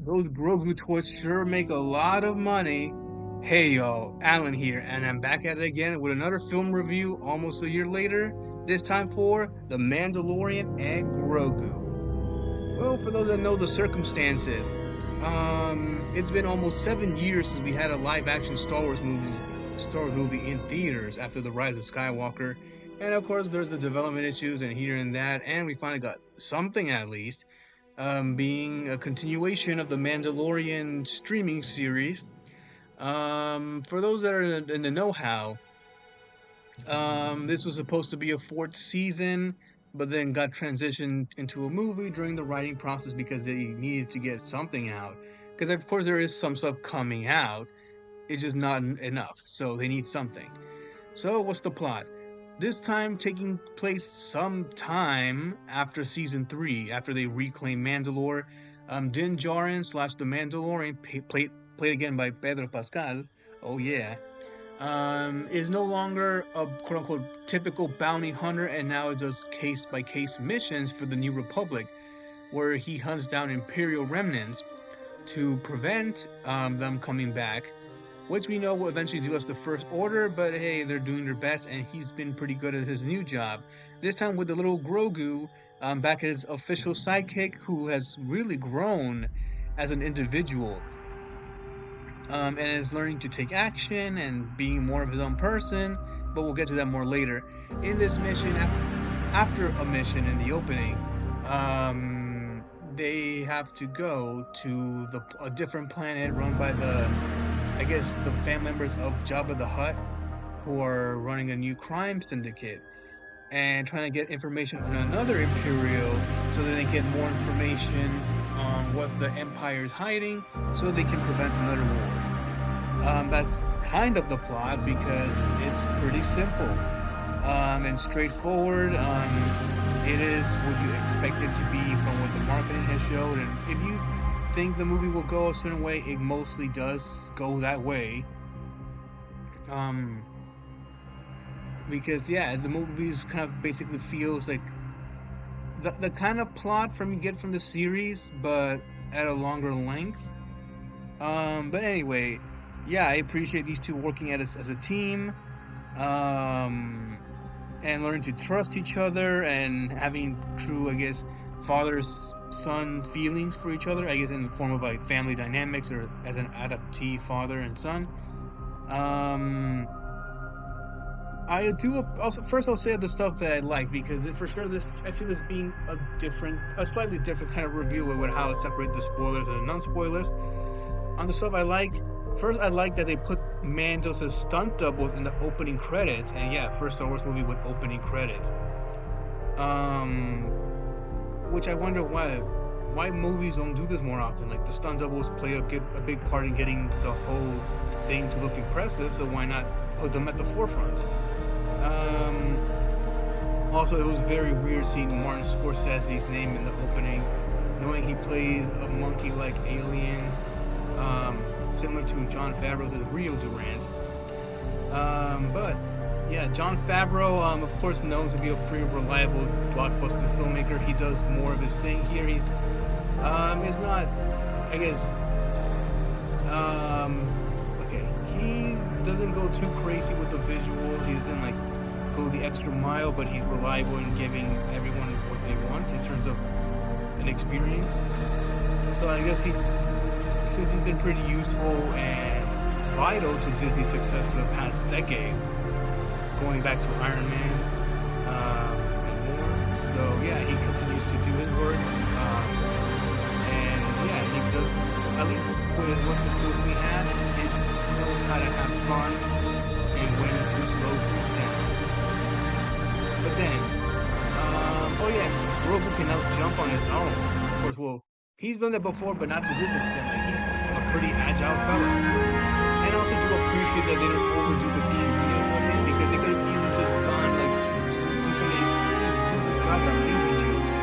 Those Grogu toys sure make a lot of money. Hey y'all, Alan here, and I'm back at it again with another film review almost a year later, this time for The Mandalorian and Grogu. Well, for those that know the circumstances, it's been almost 7 years since we had a live action Star Wars movie in theaters after the rise of Skywalker. And of course, there's the development issues and here and that, and we finally got something at least being a continuation of the Mandalorian streaming series. For those that are in the know-how, this was supposed to be a fourth season, but then got transitioned into a movie during the writing process because they needed to get something out. Because of course there is some stuff coming out, it's just not enough, so they need something. So what's the plot? This time taking place some time after season 3, after they reclaim Mandalore. Din Djarin slash the Mandalorian, played again by Pedro Pascal. Oh yeah. Is no longer a quote unquote typical bounty hunter, and now it does case by case missions for the New Republic, where he hunts down Imperial remnants to prevent them coming back, which we know will eventually do us the First Order, but hey, they're doing their best, and he's been pretty good at his new job. This time with the little Grogu back as his official sidekick, who has really grown as an individual, and is learning to take action and being more of his own person, but we'll get to that more later. In this mission, after a mission in the opening, they have to go to a different planet run by I guess, the family members of Jabba the Hutt, who are running a new crime syndicate and trying to get information on another Imperial so that they get more information on what the Empire is hiding so they can prevent another war. That's kind of the plot because it's pretty simple and straightforward. It is what you expect it to be from what the marketing has showed, and if you think the movie will go a certain way, it mostly does go that way. Because yeah, the movies kind of basically feels like the kind of plot from you get from the series, but at a longer length. But anyway, yeah, I appreciate these two working as a team, and learning to trust each other and having true, I guess, father-son feelings for each other, I guess in the form of like family dynamics or as an adoptee father and son. I do also first I'll say the stuff that I like, because for sure I feel this being a slightly different kind of review with how it separates the spoilers and the non-spoilers. On the stuff I like, first I like that they put Mandos as stunt doubles in the opening credits, and yeah, first Star Wars movie with opening credits. Which I wonder why movies don't do this more often. Like the stunt doubles play a big part in getting the whole thing to look impressive, so why not put them at the forefront? Also, it was very weird seeing Martin Scorsese's name in the opening, knowing he plays a monkey-like alien, similar to Jon Favreau's Rio Durant. But yeah, Jon Favreau, of course, known to be a pretty reliable blockbuster filmmaker. He does more of his thing here. He's not, I guess, okay, he doesn't go too crazy with the visual. He doesn't like go the extra mile, but he's reliable in giving everyone what they want in terms of an experience. So I guess he's been pretty useful and vital to Disney's success for the past decade, going back to Iron Man and more. So yeah, he continues to do his work, and yeah, he does, at least with what this movie has, it knows how to have fun and when to slow things down. But then, oh yeah, Grogu can now jump on his own. Of course, well, he's done that before, but not to this extent. Like, he's a pretty agile fella. And I also do appreciate that they didn't overdo the cuteness of him, because they could have easily just gone like do some Gaga baby jokes.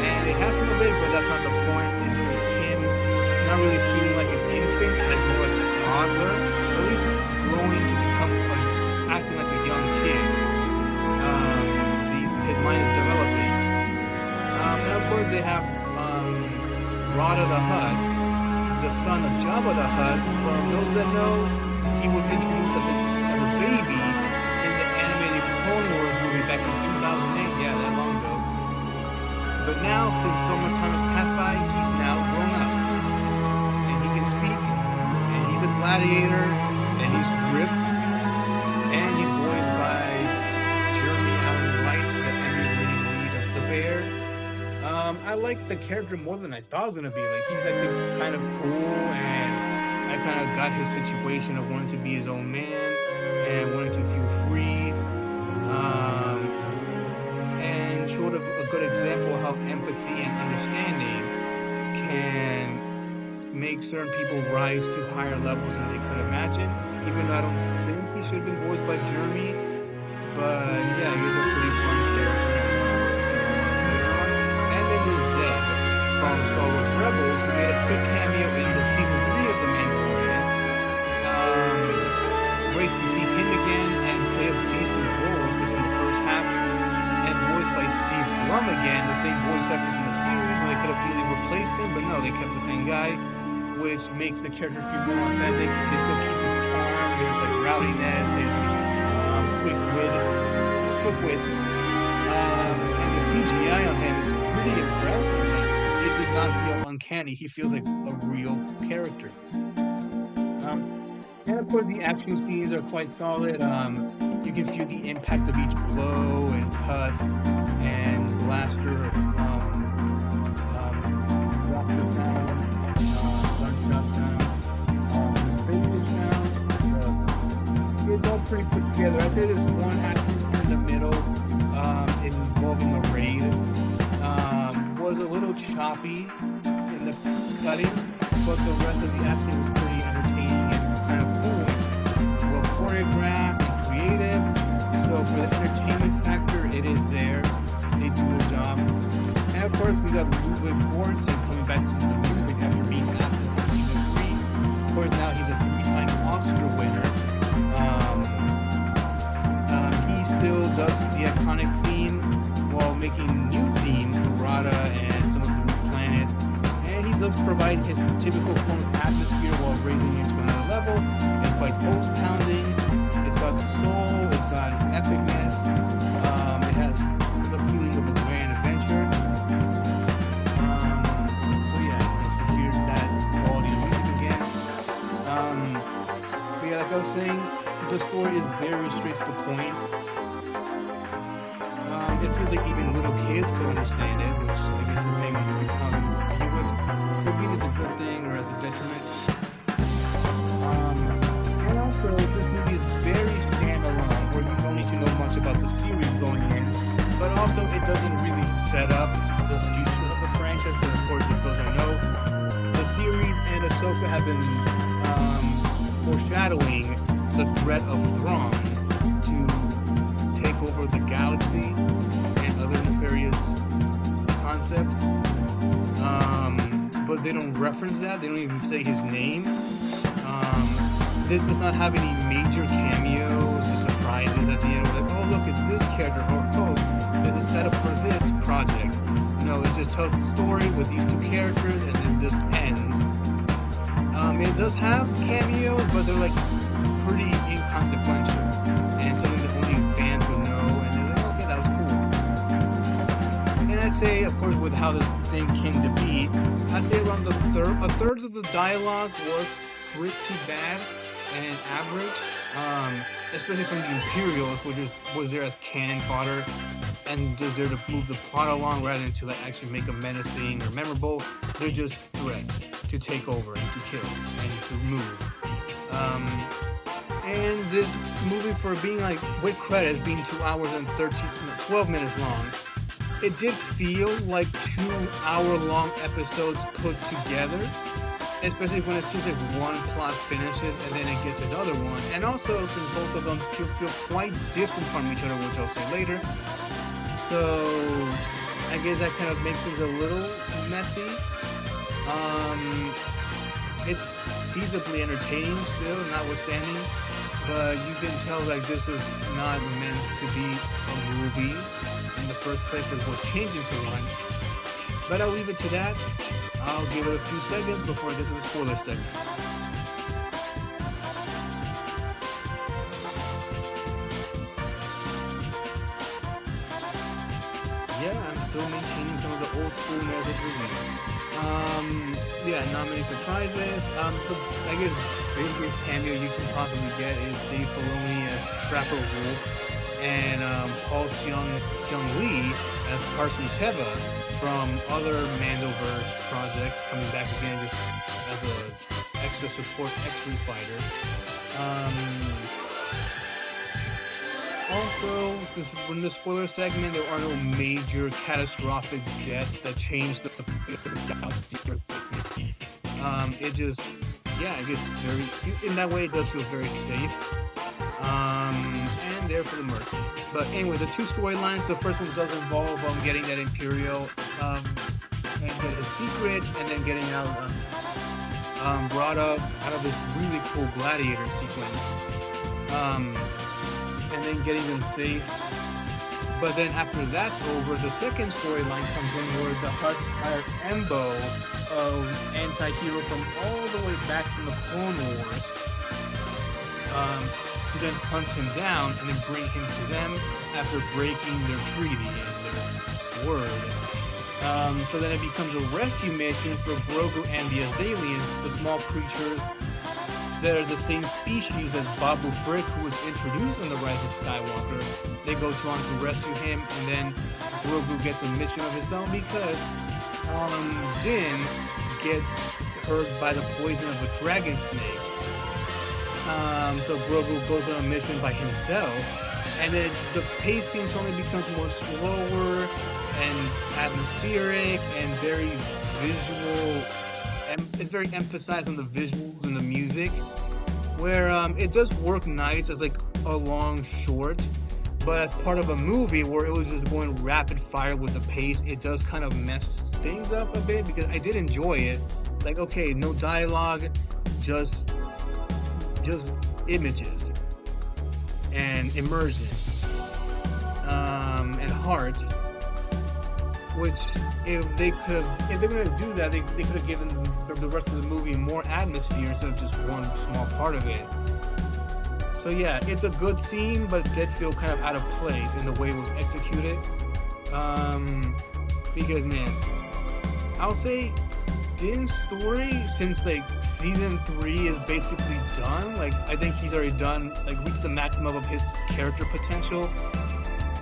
And it has some of it, but that's not the point. It's him not really feeling like an infant, like more like a toddler, or at least growing to become like acting like a young kid. His mind is developing. And of course they have Rada the Hutt, the son of Jabba the Hutt. For those that know, he was introduced as a baby in the animated Clone Wars movie back in 2008. Yeah, that long ago. But now, since so much time has passed by, he's now grown up. And he can speak, and he's a gladiator, and he's ripped, and he's voiced by Jeremy Allen White, the Emmy-winning lead of The Bear. I like the character more than I thought it was going to be. Like, he's actually kind of cool, and I kind of got his situation of wanting to be his own man, and wanting to feel free. And sort of a good example of how empathy and understanding can make certain people rise to higher levels than they could imagine. Even though I don't think he should have been voiced by Jeremy, but yeah, he's a pretty fun character. And then there's Zeb from Star Wars Rebels, who made a quick cameo in the season 3 of The Mandalorian. Great to see him again and play a decent role, especially in the first half. And voiced by Steve Blum again, the same voice actor from the series, where they could have easily replaced him, but no, they kept the same guy, which makes the character feel more authentic. They still keep him calm, his like rowdiness, his quick wits, and the CGI on him is pretty impressive. Like, it does not feel uncanny. He feels like a real character. And of course, the action scenes are quite solid. You can feel the impact of each blow and cut and blaster of blaster sound, gunshot sound, it's all pretty put together. I think there's one action in the middle involving a raid. Was a little choppy in the cutting, but the rest of the action was pretty entertaining and kind of cool. Well choreographed and creative. So for the entertainment factor, it is there. They do their job. And of course, we got Ludwig Göransson coming back to the music after being absent from season 3. Of course, now he's a 3-time Oscar winner. He still does the iconic theme while making new themes for Rada and some of the new planets. And he does provide his typical form of atmosphere while raising it to another level. It's quite post-pounding. It's got soul. It's got epicness. It has the feeling of a grand adventure. So yeah, it's to hear that quality of music again. But yeah, like I was saying, the story is very straight to the point. It feels like even little kids could understand it, which I guess depending on how you view it, maybe it is a good thing or as a detriment. And also, this movie is very standalone, where you don't need to know much about the series going in, but also it doesn't really set up the future of the franchise. But of course, those I know, the series and Ahsoka have been foreshadowing the threat of Thrawn to take over the galaxy and other nefarious concepts. But they don't reference that. They don't even say his name. This does not have any major cameos or surprises at the end. We're like, oh look, it's this character, or oh, there's a setup for this project. No, it just tells the story with these two characters, and then just ends. It does have cameos, but they're like pretty inconsequential, and something that only fans would know. And they're like, okay, that was cool. And I'd say, of course, with how this thing came to be, I'd say around a third of the dialogue was pretty bad and average, especially from the Imperials, which was there as cannon fodder and just there to move the plot along rather than to like actually make them menacing or memorable. They're just threats to take over and to kill and to move. And this movie, for being like with credits being 2 hours and 12 minutes long, it did feel like 2-hour-long episodes put together. Especially when it seems like one plot finishes and then it gets another one. And also, since both of them feel quite different from each other, which I'll say later. So, I guess that kind of makes things a little messy. It's feasibly entertaining still, notwithstanding. But you can tell like this was not meant to be a movie in the first place, but it was changed into one. But I'll leave it to that. I'll give it a few seconds before I get to the spoiler segment. Yeah, I'm still maintaining some of the old school magic review. Yeah, not many surprises. I guess biggest cameo you can possibly get is Dave Filoni as Trapper Wolf and Paul Seung Lee as Carson Teva from other Mandoverse projects, coming back again just as a extra support X-Wing fighter. Um, Also, this, in the spoiler segment, there are no major catastrophic deaths that change the fate of the galaxy. It just, yeah, I guess very, in that way, it does feel very safe. And there for the mercy. But anyway, the two storylines, the first one does involve getting that Imperial, and get his secrets, and then getting out, brought up out of this really cool gladiator sequence. Um, and then getting them safe. But then after that's over, the second storyline comes in where the hired Embo, anti-hero from all the way back from the Clone Wars, to then hunt him down and then bring him to them after breaking their treaty and their word. So then it becomes a rescue mission for Grogu and the Azalians, the small creatures that are the same species as Babu Frick, who was introduced in The Rise of Skywalker. They go on to rescue him, and then Grogu gets a mission of his own because Din gets hurt by the poison of a dragon snake. So Grogu goes on a mission by himself, and then the pacing suddenly becomes more slower and atmospheric and very visual. It's very emphasized on the visuals and the music, where it does work nice as like a long short, but as part of a movie where it was just going rapid fire with the pace, it does kind of mess things up a bit because I did enjoy it. Like, okay, no dialogue, just images and immersion, and heart. Which, if they're gonna do that, they could have given the rest of the movie more atmosphere instead of just one small part of it. So yeah, it's a good scene, but it did feel kind of out of place in the way it was executed. Because man, I'll say Din's story, since like season 3 is basically done, like I think he's already done, like reached the maximum of his character potential.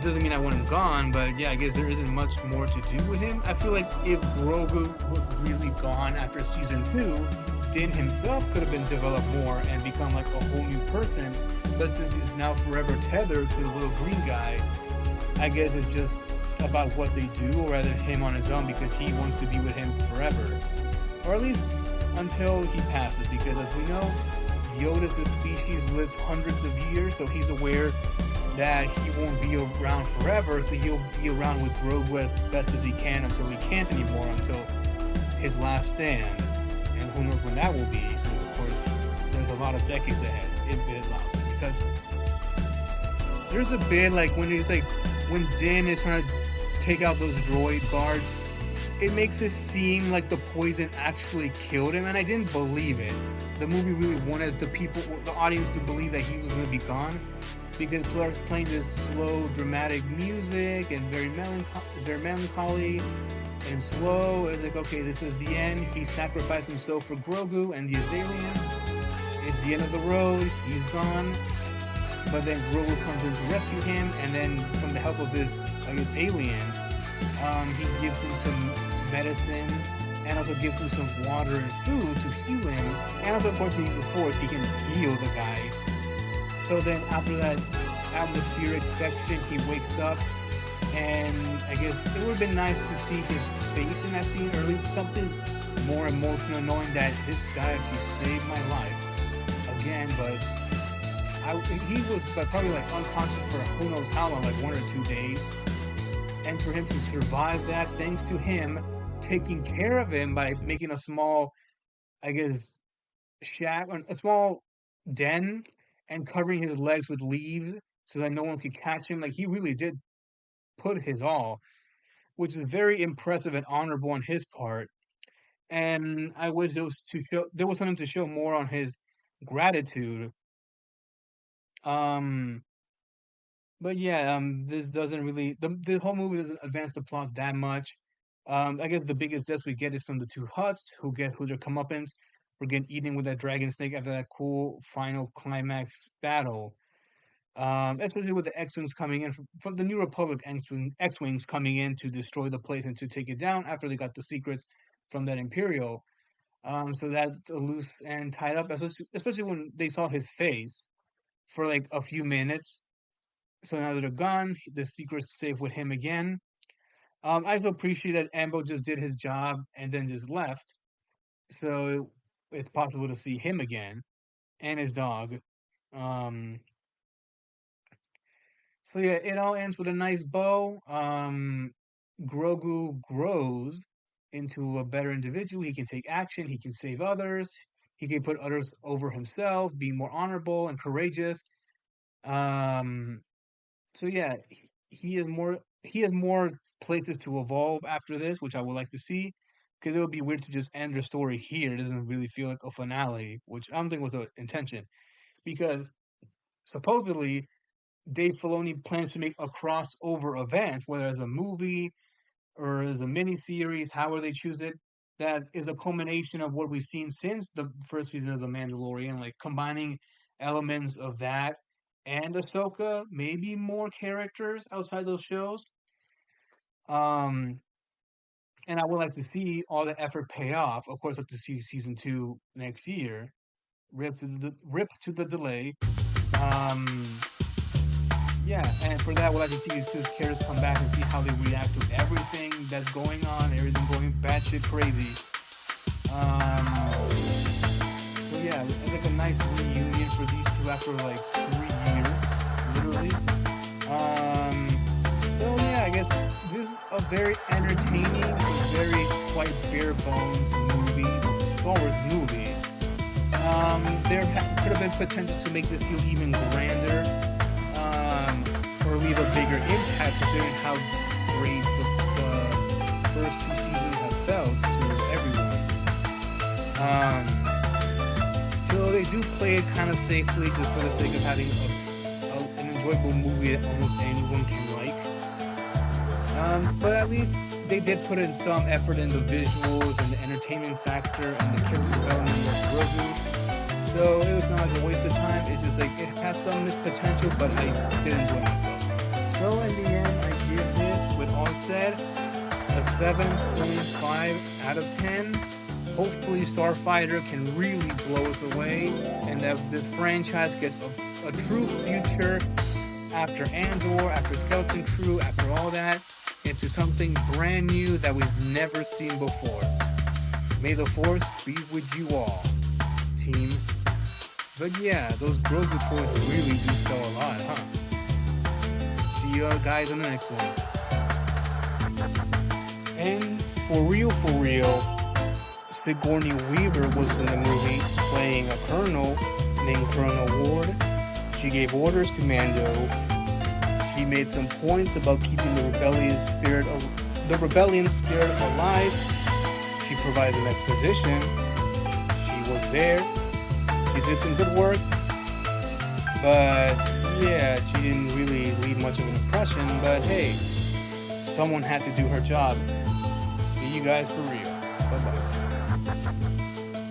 Doesn't mean I want him gone, but yeah, I guess there isn't much more to do with him. I feel like if Grogu was really gone after season 2, Din himself could have been developed more and become like a whole new person. But since he's now forever tethered to the little green guy, I guess it's just about what they do, or rather him on his own, because he wants to be with him forever. Or at least until he passes, because as we know, Yoda's the species lives hundreds of years, so he's aware that he won't be around forever, so he'll be around with Grogu as best as he can until he can't anymore, until his last stand. And who knows when that will be, since of course there's a lot of decades ahead, if it lasts. Because there's a bit like when Din is trying to take out those droid guards, it makes it seem like the poison actually killed him, and I didn't believe it. The movie really wanted the audience to believe that he was going to be gone, because it was playing this slow, dramatic music and very melancholy and slow. It's like, okay, this is the end. He sacrificed himself for Grogu and the Azalians. It's the end of the road. He's gone. But then Grogu comes in to rescue him, and then from the help of this alien, he gives him some medicine and also gives him some water and food to heal him. And also, of course, he can heal the guy. So then after that atmospheric section, he wakes up, and I guess it would have been nice to see his face in that scene, or at least something more emotional, knowing that this guy actually saved my life again. But he was probably like unconscious for who knows how long, like 1 or 2 days. And for him to survive that, thanks to him taking care of him by making a small, I guess, shack, a small den, and covering his legs with leaves so that no one could catch him. Like, he really did put his all, which is very impressive and honorable on his part. and I wish there was something to show more on his gratitude. Um, but yeah, this doesn't really the whole movie doesn't advance the plot that much. I guess the biggest deaths we get is from the two Huts who their comeuppance for getting eaten with that dragon snake after that cool final climax battle. Especially with the X-Wings coming in from the New Republic X-Wings coming in to destroy the place and to take it down after they got the secrets from that Imperial. So that loose and tied up, especially when they saw his face for like a few minutes. So now that they're gone, the secret's safe with him again. I also appreciate that Ambo just did his job and then just left, so it's possible to see him again and his dog. Um, so yeah, it all ends with a nice bow. Grogu grows into a better individual. He can take action. He can save others. He can put others over himself, be more honorable and courageous. Um, so yeah, he has more places to evolve after this, which I would like to see, because it would be weird to just end the story here. It doesn't really feel like a finale, which I don't think was the intention, because supposedly Dave Filoni plans to make a crossover event, whether as a movie or as a mini series, however they choose it, that is a culmination of what we've seen since the first season of The Mandalorian, like combining elements of that and Ahsoka, maybe more characters outside those shows. Um, and I would like to see all the effort pay off. Of course, I'd like to see season two next year. Rip to the delay. Um, yeah, and for that, I would like to see these characters come back and see how they react to everything that's going on, everything going batshit crazy. So yeah, it's like a nice reunion for these two after like 3 years, literally. Um, so yeah, I guess this is a very entertaining, but very quite bare bones movie, Star Wars movie. There could have been potential to make this feel even grander, or leave a bigger impact considering how great the first two seasons have felt to everyone. So they do play it kind of safely just for the sake of having an enjoyable movie that almost anyone can like. But at least they did put in some effort in the visuals and the entertainment factor and the character development of Grogu. So it was not like a waste of time. It just like it has some missed potential, but I did enjoy myself. So in the end, I give this, with all said, a 7.5 out of 10. Hopefully Starfighter can really blow us away and that this franchise gets a true future after Andor, after Skeleton Crew, after all that, into something brand new that we've never seen before. May the Force be with you all, team. But yeah, those Grogu toys really do sell a lot, huh? See you guys on the next one. And for real, Sigourney Weaver was in the movie playing a colonel named Colonel Ward. She gave orders to Mando. She made some points about keeping the rebellion spirit alive. She provides an exposition. She was there. She did some good work. But yeah, she didn't really leave much of an impression. But hey, someone had to do her job. See you guys for real.